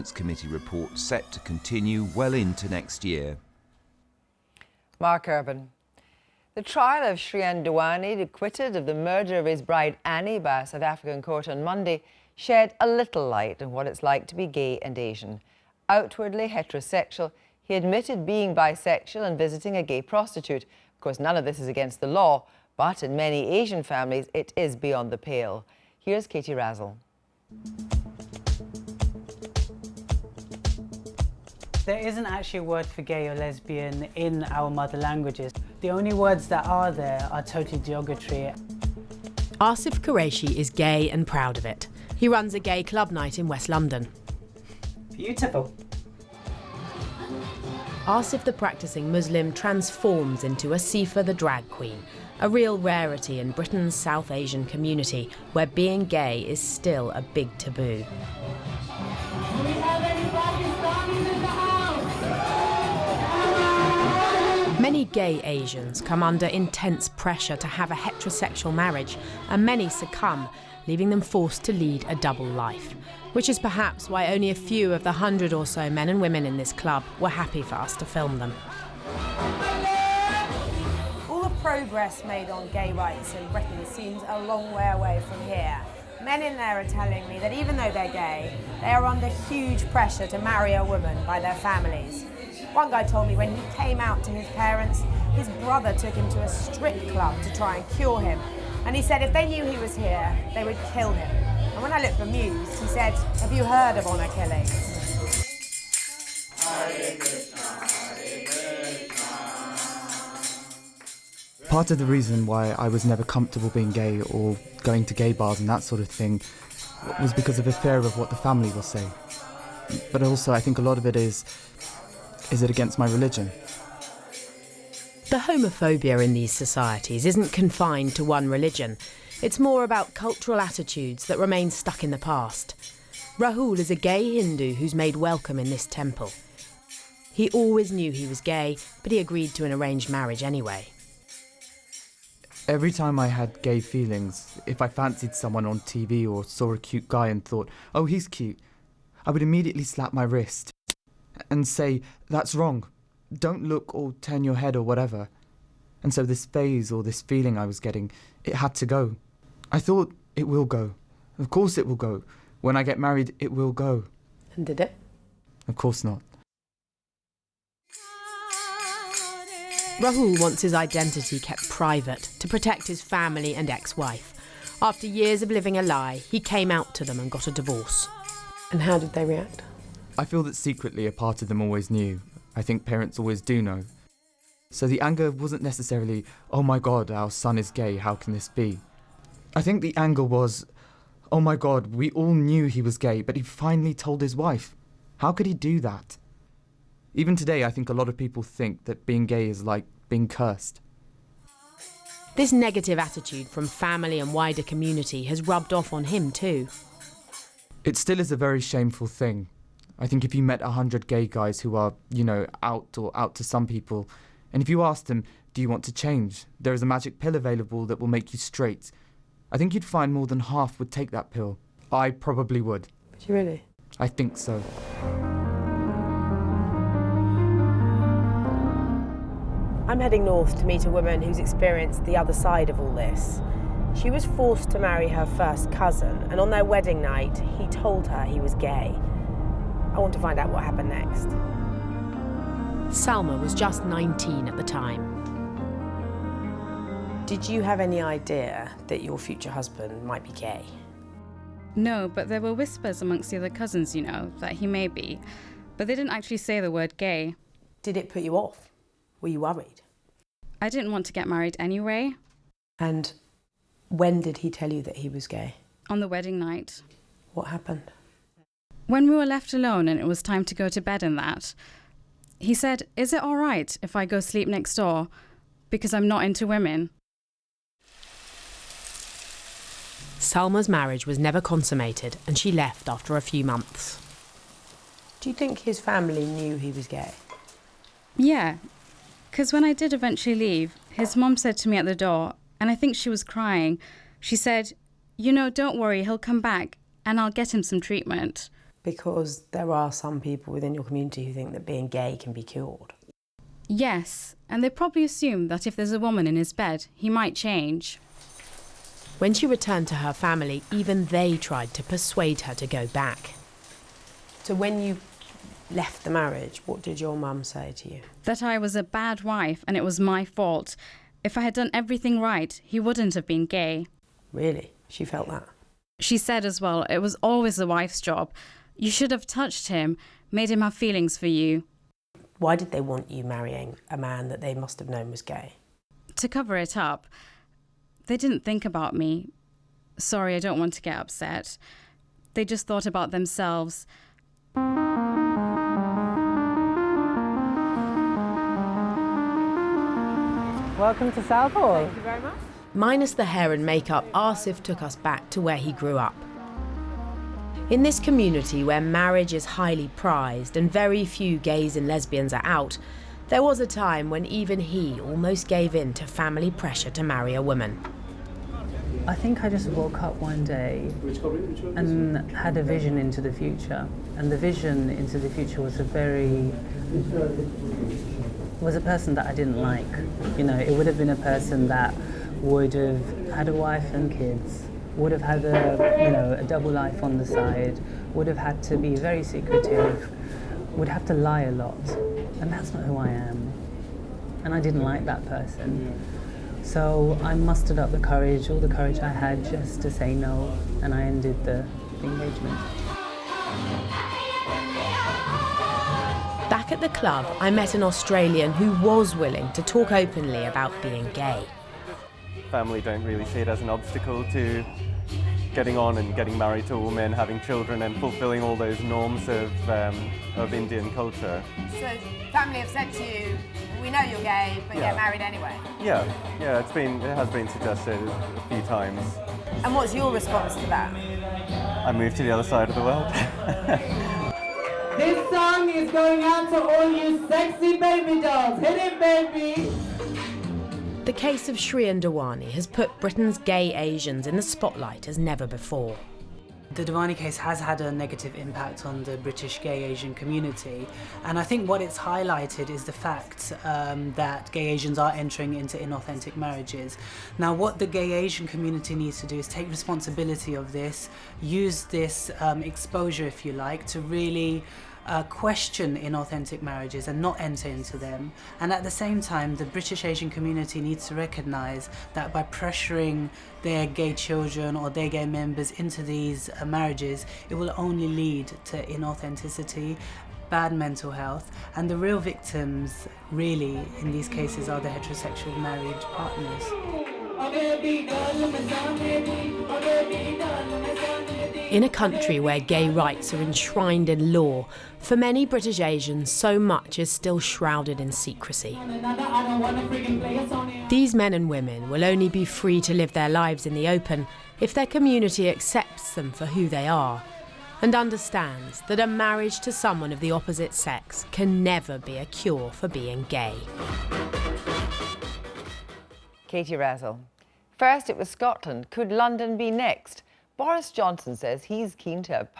Committee report set to continue well into next year. Mark Urban. The trial of Shrien Douani, acquitted of the murder of his bride Annie by a South African court on Monday, shed a little light on what it's like to be gay and Asian. Outwardly heterosexual, he admitted being bisexual and visiting a gay prostitute. Of course, none of this is against the law, but in many Asian families, it is beyond the pale. Here's Katie Razzall. There isn't actually a word for gay or lesbian in our mother languages. The only words that are there are totally derogatory. Asif Qureshi is gay and proud of it. He runs a gay club night in West London. Beautiful. Asif the practising Muslim transforms into Asifa the drag queen, a real rarity in Britain's South Asian community where being gay is still a big taboo. Many gay Asians come under intense pressure to have a heterosexual marriage, and many succumb, leaving them forced to lead a double life, which is perhaps why only a few of the 100 or so men and women in this club were happy for us to film them. All the progress made on gay rights in Britain seems a long way away from here. Men in there are telling me that even though they're gay, they are under huge pressure to marry a woman by their families. One guy told me when he came out to his parents, his brother took him to a strip club to try and cure him. And he said if they knew he was here, they would kill him. And when I looked bemused, he said, "Have you heard of honour killings?" Part of the reason why I was never comfortable being gay or going to gay bars and that sort of thing was because of a fear of what the family will say. But also I think a lot of it is it against my religion? The homophobia in these societies isn't confined to one religion. It's more about cultural attitudes that remain stuck in the past. Rahul is a gay Hindu who's made welcome in this temple. He always knew he was gay, but he agreed to an arranged marriage anyway. Every time I had gay feelings, if I fancied someone on TV or saw a cute guy and thought, oh, he's cute, I would immediately slap my wrist and say, that's wrong, don't look or turn your head or whatever. And so this phase or this feeling I was getting, it had to go. I thought, it will go. Of course it will go. When I get married, it will go. And did it? Of course not. Rahul wants his identity kept private to protect his family and ex-wife. After years of living a lie, he came out to them and got a divorce. And how did they react? I feel that secretly a part of them always knew. I think parents always do know. So the anger wasn't necessarily, oh my God, our son is gay, how can this be? I think the anger was, oh my God, we all knew he was gay, but he finally told his wife. How could he do that? Even today, I think a lot of people think that being gay is like being cursed. This negative attitude from family and wider community has rubbed off on him too. It still is a very shameful thing. I think if you met 100 gay guys who are, out or out to some people, and if you asked them, do you want to change? There is a magic pill available that will make you straight. I think you'd find more than half would take that pill. I probably would. Would you really? I think so. I'm heading north to meet a woman who's experienced the other side of all this. She was forced to marry her first cousin, and on their wedding night, he told her he was gay. I want to find out what happened next. Salma was just 19 at the time. Did you have any idea that your future husband might be gay? No, but there were whispers amongst the other cousins, that he may be. But they didn't actually say the word gay. Did it put you off? Were you worried? I didn't want to get married anyway. And when did he tell you that he was gay? On the wedding night. What happened? When we were left alone and it was time to go to bed and that, he said, is it all right if I go sleep next door? Because I'm not into women. Salma's marriage was never consummated and she left after a few months. Do you think his family knew he was gay? Yeah, because when I did eventually leave, his mum said to me at the door, and I think she was crying, she said, don't worry, he'll come back and I'll get him some treatment. Because there are some people within your community who think that being gay can be cured. Yes, and they probably assume that if there's a woman in his bed, he might change. When she returned to her family, even they tried to persuade her to go back. So when you left the marriage, what did your mum say to you? That I was a bad wife and it was my fault. If I had done everything right, he wouldn't have been gay. Really? She felt that? She said as well, it was always the wife's job. You should have touched him, made him have feelings for you. Why did they want you marrying a man that they must have known was gay? To cover it up. They didn't think about me. Sorry, I don't want to get upset. They just thought about themselves. Welcome to Southall. Thank you very much. Minus the hair and makeup, Asif took us back to where he grew up. In this community where marriage is highly prized and very few gays and lesbians are out, there was a time when even he almost gave in to family pressure to marry a woman. I think I just woke up one day and had a vision into the future. And the vision into the future was a person that I didn't like. You know, it would have been a person that would have had a wife and kids, would have had a double life on the side, would have had to be very secretive, would have to lie a lot. And that's not who I am. And I didn't like that person. So I mustered up the courage, all the courage I had, just to say no, and I ended the engagement. Back at the club, I met an Australian who was willing to talk openly about being gay. Family don't really see it as an obstacle to getting on and getting married to a woman, having children and fulfilling all those norms of Indian culture. So family have said to you, we know you're gay, but get married anyway. Yeah, it has been suggested a few times. And what's your response to that? I moved to the other side of the world. This song is going out to all you sexy baby dolls. Hit it, baby! The case of Shriyan Dewani has put Britain's gay Asians in the spotlight as never before. The Dewani case has had a negative impact on the British gay Asian community, and I think what it's highlighted is the fact that gay Asians are entering into inauthentic marriages. Now, what the gay Asian community needs to do is take responsibility of this, use this exposure, if you like, to really question inauthentic marriages and not enter into them. And at the same time, the British Asian community needs to recognise that by pressuring their gay children or their gay members into these marriages, it will only lead to inauthenticity, bad mental health, and the real victims really in these cases are the heterosexual married partners. In a country where gay rights are enshrined in law, for many British Asians, so much is still shrouded in secrecy. These men and women will only be free to live their lives in the open if their community accepts them for who they are and understands that a marriage to someone of the opposite sex can never be a cure for being gay. Katie Razzall. First it was Scotland. Could London be next? Boris Johnson says he's keen to have